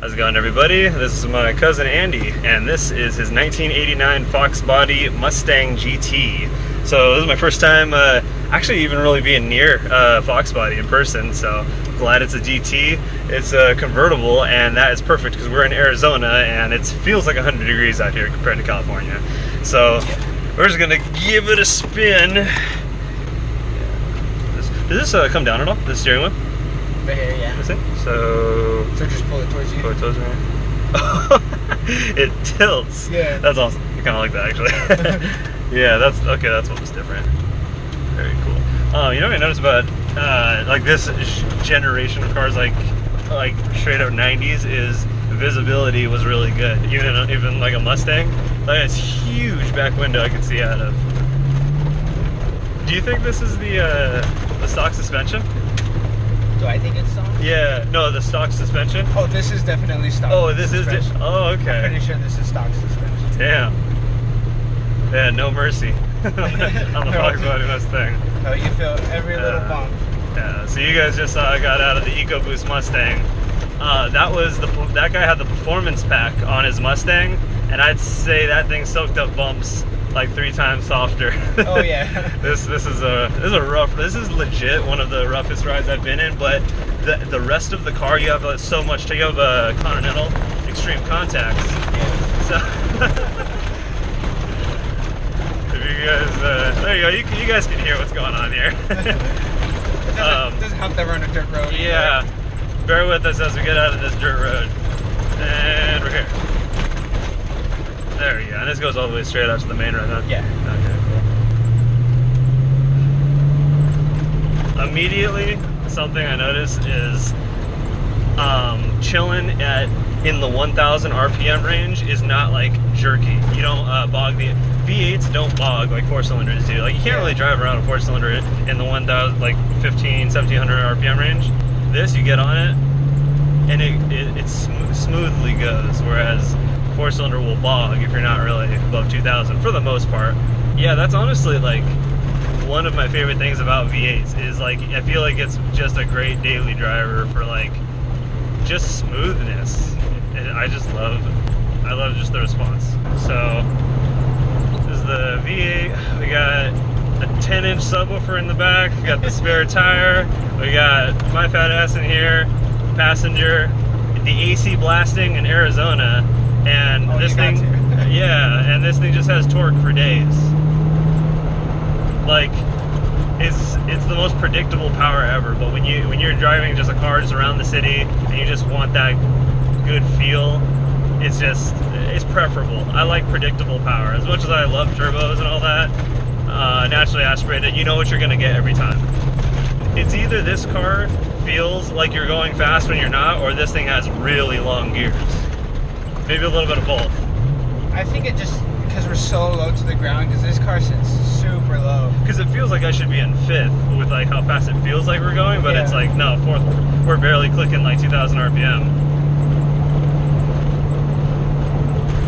How's it going, everybody? This is my cousin Andy, and this is his 1989 Foxbody Mustang GT. So this is my first time actually even really being near Foxbody in person, so glad it's a GT. It's a convertible, and that is perfect because we're in Arizona and it feels like 100 degrees out here compared to California. So we're just gonna give it a spin. Does this come down at all, the steering wheel? Right here, yeah. This thing? So just pull it towards you. Pull it towards me. It tilts. Yeah. That's awesome. I kind of like that, actually. Yeah, that's okay. That's what was different. Very cool. You know what I noticed about like this generation of cars, like straight up 90s, is visibility was really good. Even like a Mustang, like it's huge back window I could see out of. Do you think this is the stock suspension? Do I think it's stock? Yeah, no, the stock suspension. Oh, this is definitely stock. Oh, this suspension. is. Oh, okay. I'm pretty sure this is stock suspension. Damn. Yeah, no mercy on the Foxbody Mustang. Oh, you feel every little bump. Yeah. So you guys just saw I got out of the EcoBoost Mustang. That guy had the performance pack on his Mustang, and I'd say that thing soaked up bumps like 3 times softer. Oh yeah. This is rough. This is legit one of the roughest rides I've been in. But the rest of the car, you have so much. You have a Continental Extreme Contacts. Yeah. So if you guys, there you go. You guys can hear what's going on here. It doesn't help that we're on a dirt road. Yeah. Bear with us as we get out of this dirt road, and we're here. There we go, and this goes all the way straight out to the main road, huh? Yeah. Okay, cool. Immediately, something I noticed is chilling in the 1,000 RPM range is not like jerky. You don't bog the V8s don't bog like 4-cylinders do. Like you can't really drive around a 4-cylinder in the 1,000 like 1700 RPM range. This, you get on it, and it smoothly goes, whereas 4-cylinder will bog if you're not really above 2,000 for the most part. Yeah, that's honestly like one of my favorite things about V8s is like I feel like it's just a great daily driver for like just smoothness. I love just the response. So this is the V8. We got a 10-inch subwoofer in the back. We got the spare tire. We got my fat ass in here, passenger, the AC blasting in Arizona. And this thing, yeah, and this thing just has torque for days. Like, it's the most predictable power ever. But when you're driving just a car just around the city and you just want that good feel, it's preferable. I like predictable power as much as I love turbos and all that. Naturally aspirated, you know what you're gonna get every time. It's either this car feels like you're going fast when you're not, or this thing has really long gears. Maybe a little bit of both. I think it just because we're so low to the ground, because this car sits super low. Because it feels like I should be in 5th with like how fast it feels like we're going, but it's like no, 4th. We're barely clicking like 2,000 RPM.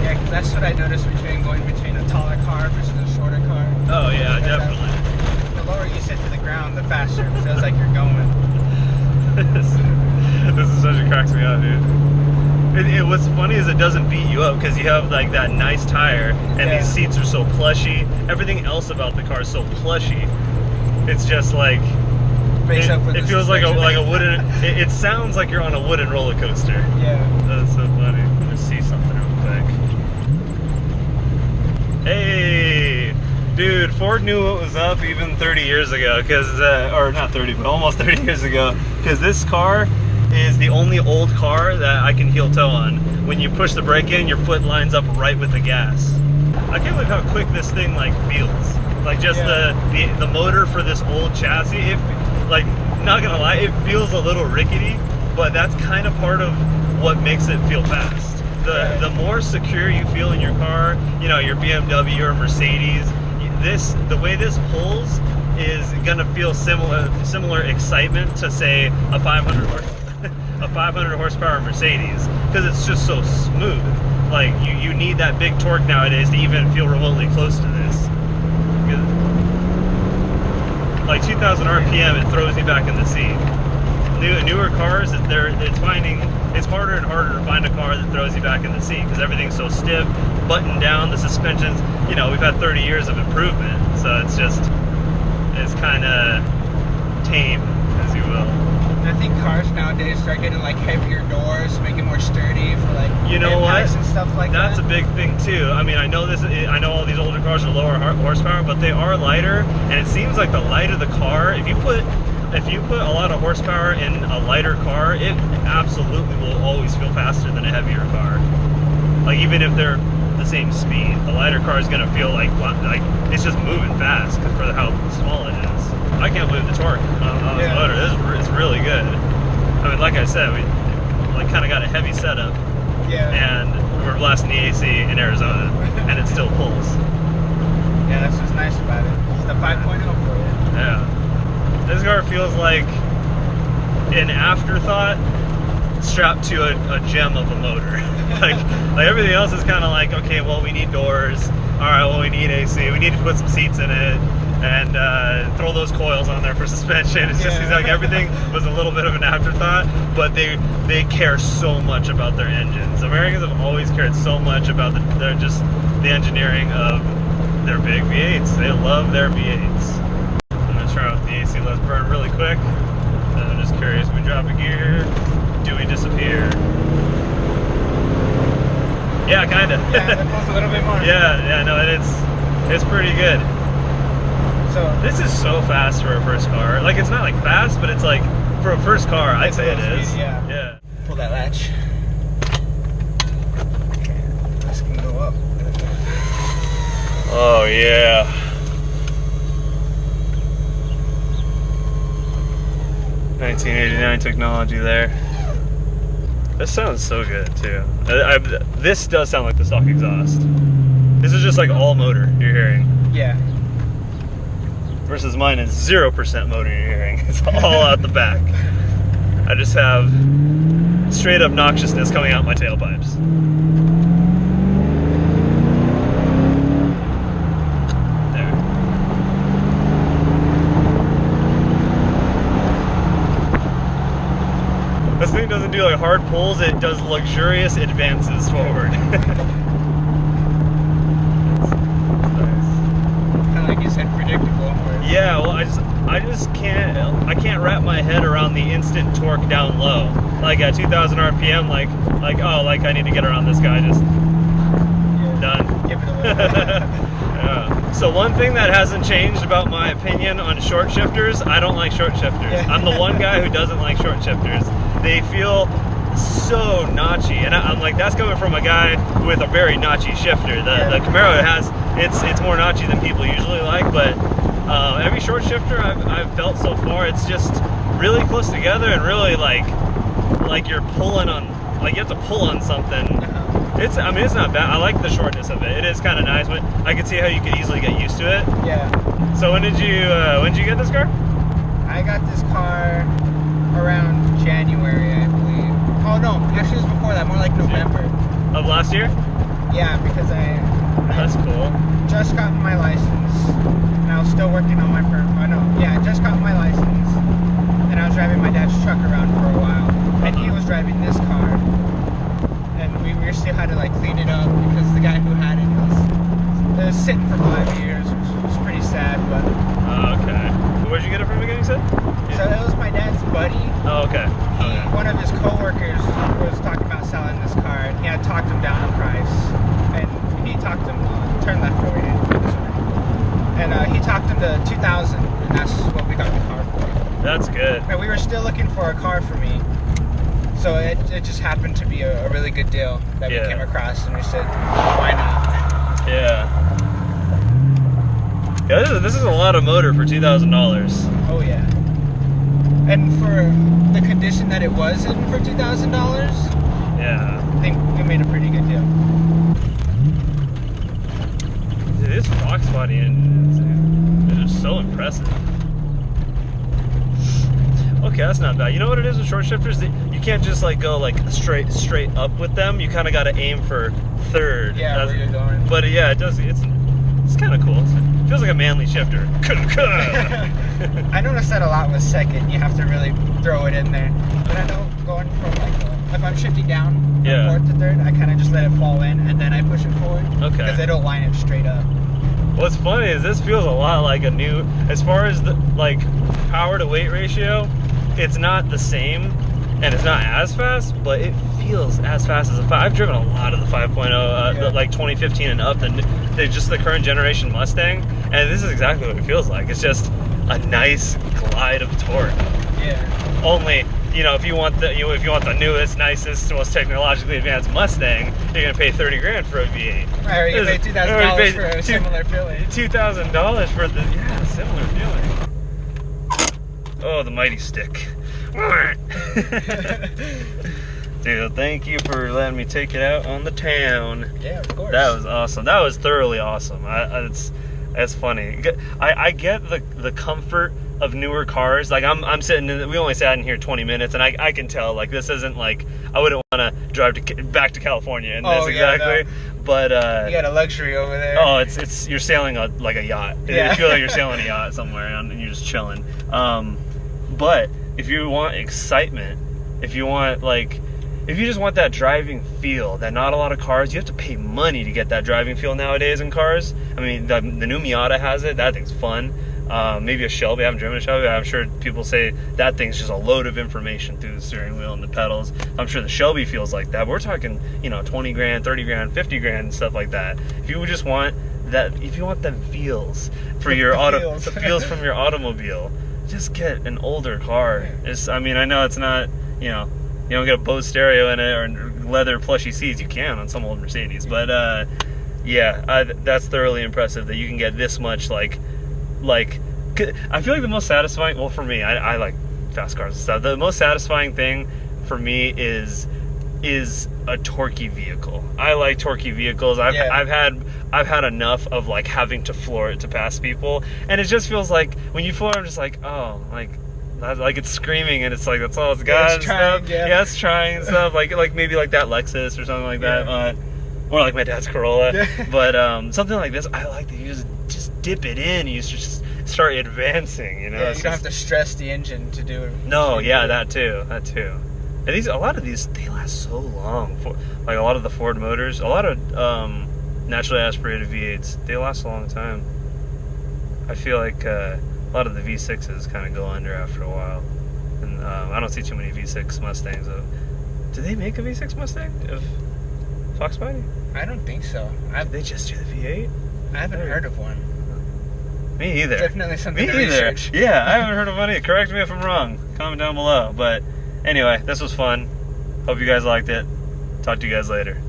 Yeah, because that's what I noticed between going between a taller car versus a shorter car. Oh yeah, definitely. The lower you sit to the ground, the faster it feels like you're going. This is such a cracks me out, dude. What's funny is it doesn't beat you up because you have like that nice tire and these seats are so plushy. Everything else about the car is so plushy. It's just like it feels like a wooden. It sounds like you're on a wooden roller coaster. Yeah, that's so funny. Let me see something real quick. Hey, dude, Ford knew what was up even 30 years ago, or not 30, but almost 30 years ago, because this car is the only old car that I can heel toe on. When you push the brake in, your foot lines up right with the gas. I can't believe how quick this thing like feels. Like just the motor for this old chassis, like not gonna lie, it feels a little rickety, but that's kind of part of what makes it feel fast. The more secure you feel in your car, you know, your BMW or Mercedes, the way this pulls is gonna feel similar excitement to say a 500 horsepower Mercedes, because it's just so smooth. Like you need that big torque nowadays to even feel remotely close to this. Like 2,000 RPM, it throws you back in the seat. newer cars, it's harder and harder to find a car that throws you back in the seat because everything's so stiff, buttoned down. The suspensions, you know, we've had 30 years of improvement, so it's kind of tame, as you will. I think cars nowadays start getting like heavier doors, make it more sturdy for like impacts and stuff like that. That's a big thing too. I mean, I know all these older cars are lower horsepower, but they are lighter, and it seems like the lighter the car, if you put a lot of horsepower in a lighter car, it absolutely will always feel faster than a heavier car. Like even if they're the same speed, the lighter car is gonna feel like it's just moving fast for how small it is. I can't believe the torque on this motor. It's really good. I mean, like I said, we kind of got a heavy setup, and we're blasting the AC in Arizona, and it still pulls. Yeah, that's what's nice about it. It's the 5.0 for you. Yeah. This car feels like an afterthought strapped to a gem of a motor. like everything else is kind of like, okay, well, we need doors. All right, well, we need AC. We need to put some seats in it. And throw those coils on there for suspension. It's just like everything was a little bit of an afterthought, but they care so much about their engines. Americans have always cared so much about the engineering of their big V8s. They love their V8s. I'm gonna try out the AC left burn really quick. And I'm just curious, we drop a gear, do we disappear? Yeah, kind of. Yeah, that pulls a little bit more. Yeah, no, it's pretty good. So this is so fast for a first car. Like, it's not like fast, but it's like for a first car, I'd say it is. Yeah. Pull that latch. Okay, this can go up. Oh yeah. $1989 technology there. This sounds so good too. This does sound like the stock exhaust. This is just like all motor you're hearing. Yeah. Versus mine is 0% motor you're hearing. It's all out the back. I just have straight up noxiousness coming out my tailpipes. There. This thing doesn't do like hard pulls, it does luxurious advances forward. Yeah, well, I just can't wrap my head around the instant torque down low. Like at 2,000 RPM, like I need to get around this guy, just done. Give it a little Yeah. So one thing that hasn't changed about my opinion on short shifters, I don't like short shifters. I'm the one guy who doesn't like short shifters. They feel so notchy, and I'm like, that's coming from a guy with a very notchy shifter. The Camaro it's more notchy than people usually like, but every short shifter I've felt so far, it's just really close together and really like you're pulling on, like you have to pull on something. It's not bad. I like the shortness of it. It is kind of nice, but I can see how you could easily get used to it. Yeah. So when did you get this car? I got this car around January, I believe. Oh no, actually it was before that, more like November. Of last year? Yeah, because That's cool. Just gotten my license, and I was still working on my permit. Oh no, yeah, I just got my license, and I was driving my dad's truck around for a while, and he was driving this car, and we still had to like clean it up because the guy who had it was sitting for 5 years, which was pretty sad, but. Okay. Where'd you get it from again, you said? So that was my dad's buddy. Oh, okay. One of his coworkers was talking about selling this car, and he had talked him down in price, and he talked him turn left over here, and he talked him to 2,000, and that's what we got the car for. That's good. And we were still looking for a car for me, so it just happened to be a really good deal that we came across, and we said, why not? Yeah. Yeah, this is a lot of motor for $2,000. Oh yeah. And for the condition that it was in for $2,000, yeah, I think we made a pretty good deal. Dude, this Foxbody engine is so impressive. Okay, that's not bad. You know what it is with short shifters? You can't just like go like straight up with them. You kind of got to aim for third. Yeah, where you're going. But yeah, it does. It's kind of cool. feels like a manly shifter. I noticed that a lot with second. You have to really throw it in there. But I know going from like, if I'm shifting down from fourth to third, I kind of just let it fall in and then I push it forward. Okay. Because it'll line it straight up. What's funny is this feels a lot like a new, as far as the like power to weight ratio, it's not the same and it's not as fast, but it feels as fast as a 5. I've driven a lot of the 5.0, like 2015 and up, just the current generation Mustang, and this is exactly what it feels like. It's just a nice glide of torque. Yeah. Only, you know, if you want the newest, nicest, most technologically advanced Mustang, you're gonna pay 30 grand for a V8. Right, or you pay $2,000 for a similar feeling. $2,000 for the similar feeling. Oh, the mighty stick. Dude, thank you for letting me take it out on the town. Yeah, of course. That was awesome. That was thoroughly awesome. It's funny. I get the comfort of newer cars. Like I'm sitting we only sat in here 20 minutes and I can tell like this isn't like I wouldn't want to drive back to California in this exactly. No. But you got a luxury over there. Oh, it's you're sailing like a yacht. Yeah. You feel like you're sailing a yacht somewhere and you're just chilling. But if you want excitement, if you just want that driving feel that not a lot of cars, you have to pay money to get that driving feel nowadays in cars. I mean, the new Miata has it. That thing's fun. Maybe a Shelby. I haven't driven a Shelby. I'm sure people say that thing's just a load of information through the steering wheel and the pedals. I'm sure the Shelby feels like that. But we're talking, 20 grand, 30 grand, 50 grand, and stuff like that. If you just want that, if you want them feels for your the feels from your automobile, just get an older car. I know it's not, you don't get a Bose stereo in it or leather plushy seats. You can on some old Mercedes, but that's thoroughly impressive that you can get this much like I feel like the most satisfying, well for me, I like fast cars and stuff. The most satisfying thing for me is a torquey vehicle. I like torquey vehicles. I've had enough of like having to floor it to pass people, and it just feels like when you floor, I'm just like, oh, like it's screaming and it's like that's all it's got. It's trying, it's trying and stuff. Like maybe like that Lexus or something like that, or like my dad's Corolla. But something like this, I like that you just dip it in. You just start advancing. You don't have to stress the engine to do it. No, that too. And a lot of these, they last so long. Like a lot of the Ford motors, a lot of naturally aspirated V8s, they last a long time. I feel like a lot of the V6s kind of go under after a while. And I don't see too many V6 Mustangs. Do they make a V6 Mustang of Foxbody? I don't think so. Did they just do the V8? I haven't heard of one. Me either. Definitely something to research. Yeah, I haven't heard of one either. Correct me if I'm wrong. Comment down below. But anyway, this was fun. Hope you guys liked it. Talk to you guys later.